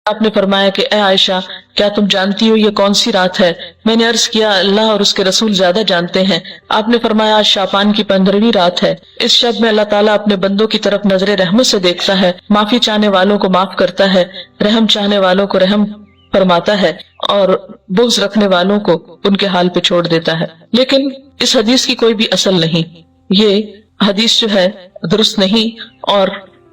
آپ نے فرمایا کہ اے عائشہ کیا تم جانتی ہو یہ کون سی رات ہے؟ میں نے عرض کیا اللہ اور اس کے رسول زیادہ جانتے ہیں۔ آپ نے فرمایا آج شعبان کی 15ویں رات ہے، اس شب میں اللہ تعالیٰ اپنے بندوں کی طرف نظر رحمت سے دیکھتا ہے، معافی چاہنے والوں کو معاف کرتا ہے، رحم چاہنے والوں کو رحم فرماتا ہے اور بغض رکھنے والوں کو ان کے حال پہ چھوڑ دیتا ہے۔ لیکن اس حدیث کی کوئی بھی اصل نہیں، یہ حدیث جو ہے درست نہیں اور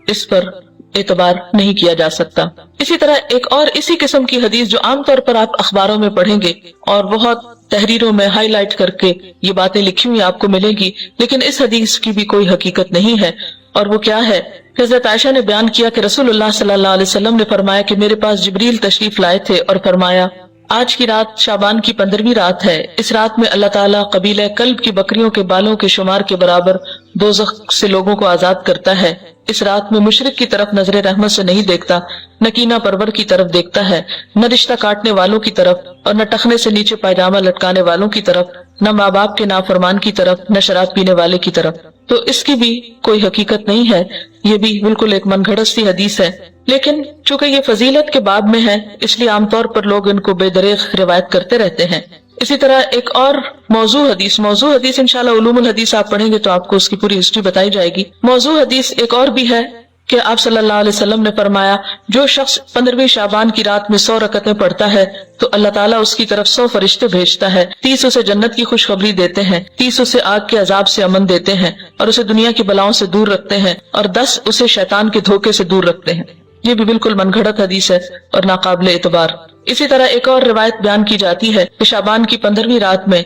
اس پر اعتبار نہیں کیا جا سکتا۔ اسی طرح ایک اور اسی قسم کی حدیث جو عام طور پر آپ اخباروں میں پڑھیں گے اور بہت تحریروں میں ہائی لائٹ کر کے یہ باتیں لکھی ہوئی آپ کو ملیں گی، لیکن اس حدیث کی بھی کوئی حقیقت نہیں ہے، اور وہ کیا ہے؟ حضرت عائشہ نے بیان کیا کہ رسول اللہ صلی اللہ علیہ وسلم نے فرمایا کہ میرے پاس جبریل تشریف لائے تھے اور فرمایا آج کی رات شعبان کی 15ویں رات ہے، اس رات میں اللہ تعالیٰ قبیلہ کلب کی بکریوں کے بالوں کے شمار کے برابر دوزخ سے لوگوں کو آزاد کرتا ہے۔ اس رات میں مشرک کی طرف نظر رحمت سے نہیں دیکھتا، نہ کینہ پرور کی طرف دیکھتا ہے، نہ رشتہ کاٹنے والوں کی طرف اور نہ ٹخنے سے نیچے پائجامہ لٹکانے والوں کی طرف، نہ ماں باپ کے نافرمان کی طرف، نہ شراب پینے والے کی طرف۔ تو اس کی بھی کوئی حقیقت نہیں ہے، یہ بھی بالکل ایک من گھڑت سی حدیث ہے، لیکن چونکہ یہ فضیلت کے باب میں ہے اس لیے عام طور پر لوگ ان کو بے دریغ روایت کرتے رہتے ہیں۔ اسی طرح ایک اور موضوع حدیث انشاءاللہ علوم الحدیث آپ پڑھیں گے تو آپ کو اس کی پوری ہسٹری بتائی جائے گی۔ موضوع حدیث ایک اور بھی ہے کہ آپ صلی اللہ علیہ وسلم نے فرمایا جو شخص 15ویں شعبان کی رات میں 100 رکعتیں پڑھتا ہے تو اللہ تعالیٰ اس کی طرف 100 فرشتے بھیجتا ہے، 30 اسے جنت کی خوشخبری دیتے ہیں، 30 اسے آگ کے عذاب سے امن دیتے ہیں اور اسے دنیا کی بلاؤں سے دور رکھتے ہیں، اور 10 اسے شیطان کے دھوکے سے دور رکھتے ہیں۔ یہ بھی بالکل من گھڑت حدیث ہے اور ناقابل اعتبار۔ اسی طرح ایک اور روایت بیان کی جاتی ہے کہ شعبان کی 15ویں رات میں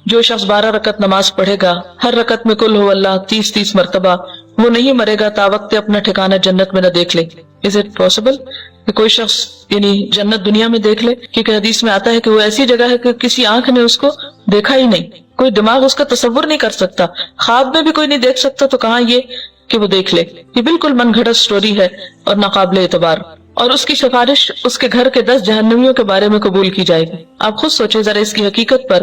جو شخص 12 رکعت نماز پڑھے گا، ہر رکعت میں قل ہو اللہ 30 مرتبہ، وہ نہیں مرے گا تا وقت اپنا ٹھکانہ جنت میں نہ دیکھ لے۔ Is it possible کہ کوئی شخص یعنی جنت دنیا میں دیکھ لے؟ کیونکہ حدیث میں آتا ہے کہ وہ ایسی جگہ ہے کہ کسی آنکھ نے اس کو دیکھا ہی نہیں، کوئی دماغ اس کا تصور نہیں کر سکتا، خواب میں بھی کوئی نہیں دیکھ سکتا، تو کہاں یہ کہ وہ دیکھ لے۔ یہ بالکل من گھڑت سٹوری ہے اور ناقابل اعتبار، اور اس کی سفارش اس کے گھر کے 10 جہنمیوں کے بارے میں قبول کی جائے گی۔ آپ خود سوچیں ذرا اس کی حقیقت پر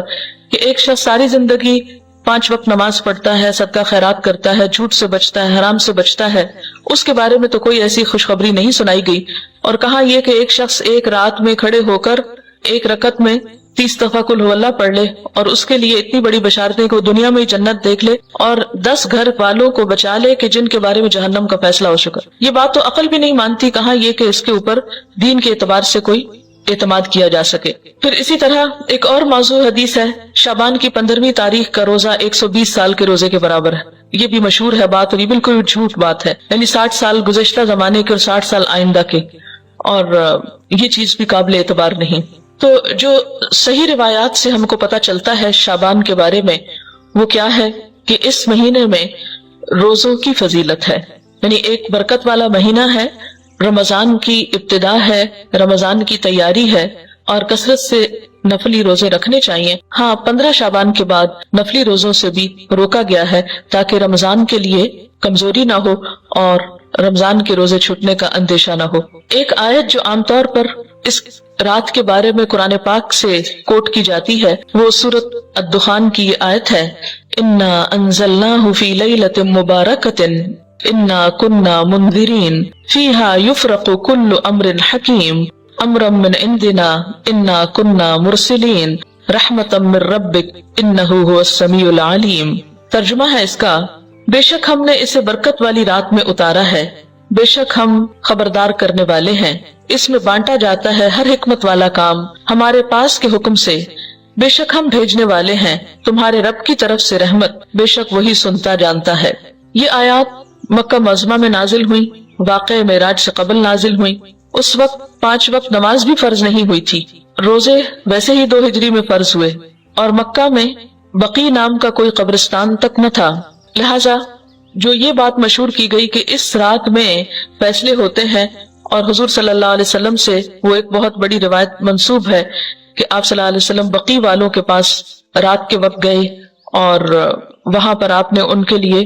کہ ایک شخص ساری زندگی 5 وقت نماز پڑھتا ہے، صدقہ خیرات کرتا ہے، جھوٹ سے بچتا ہے، حرام سے بچتا ہے، اس کے بارے میں تو کوئی ایسی خوشخبری نہیں سنائی گئی، اور کہاں یہ کہ ایک شخص ایک رات میں کھڑے ہو کر ایک رکعت میں 30 دفعہ قل ہو اللہ پڑھ لے اور اس کے لیے اتنی بڑی بشارتیں کہ وہ دنیا میں ہی جنت دیکھ لے اور 10 گھر والوں کو بچا لے کہ جن کے بارے میں جہنم کا فیصلہ ہو چکا۔ یہ بات تو عقل بھی نہیں مانتی، کہاں یہ کہ اس کے اوپر دین کے اعتبار سے کوئی اعتماد کیا جا سکے۔ پھر اسی طرح ایک اور موضوع حدیث ہے شعبان کی 15ویں تاریخ کا روزہ 120 سال کے روزے کے برابر ہے۔ یہ بھی مشہور ہے بات، اور یہ بالکل جھوٹ بات ہے، یعنی 60 سال گزشتہ زمانے کے اور 60 سال آئندہ کے، اور یہ چیز بھی قابل اعتبار نہیں۔ تو جو صحیح روایات سے ہم کو پتہ چلتا ہے شعبان کے بارے میں وہ کیا ہے کہ اس مہینے میں روزوں کی فضیلت ہے، یعنی ایک برکت والا مہینہ ہے، رمضان کی ابتدا ہے، رمضان کی تیاری ہے، اور کثرت سے نفلی روزے رکھنے چاہیے۔ ہاں 15 شعبان کے بعد نفلی روزوں سے بھی روکا گیا ہے تاکہ رمضان کے لیے کمزوری نہ ہو اور رمضان کے روزے چھوٹنے کا اندیشہ نہ ہو۔ ایک آیت جو عام طور پر اس رات کے بارے میں قرآن پاک سے کوٹ کی جاتی ہے وہ سورۃ الدخان کی یہ آیت ہے، انا انزلناہ فی لیلۃ مبارکۃ انا کنا منذرین فیہا یفرق کل امر حکیم امرا من عندنا انا کنا مرسلین رحمتا من ربک انہ هو السمیع العلیم۔ ترجمہ ہے اس کا، بے شک ہم نے اسے برکت والی رات میں اتارا ہے، بے شک ہم خبردار کرنے والے ہیں، اس میں بانٹا جاتا ہے ہر حکمت والا کام ہمارے پاس کے حکم سے، بے شک ہم بھیجنے والے ہیں تمہارے رب کی طرف سے رحمت، بے شک وہی سنتا جانتا ہے۔ یہ آیات مکہ معظمہ میں نازل ہوئی، واقع معراج سے قبل نازل ہوئی۔ اس وقت 5 وقت نماز بھی فرض نہیں ہوئی تھی، روزے ویسے ہی 2 ہجری میں فرض ہوئے، اور مکہ میں بقی نام کا کوئی قبرستان تک نہ تھا، لہٰذا جو یہ بات مشہور کی گئی کہ اس رات میں فیصلے ہوتے ہیں، اور حضور صلی اللہ علیہ وسلم سے وہ ایک بہت بڑی روایت منسوب ہے کہ آپ صلی اللہ علیہ وسلم بقی والوں کے پاس رات کے وقت گئے اور وہاں پر آپ نے ان کے لیے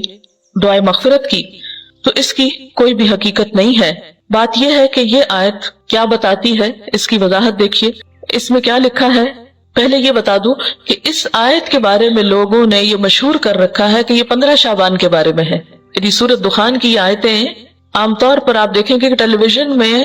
دعائے مغفرت کی، تو اس کی کوئی بھی حقیقت نہیں ہے۔ بات یہ ہے کہ یہ آیت کیا بتاتی ہے، اس کی وضاحت دیکھیے، اس میں کیا لکھا ہے۔ پہلے یہ بتا دوں کہ اس آیت کے بارے میں لوگوں نے یہ مشہور کر رکھا ہے کہ یہ 15 شعبان کے بارے میں ہے، یعنی سورۃ دخان کی یہ آیتیں عام طور پر آپ دیکھیں کہ ٹیلی ویژن میں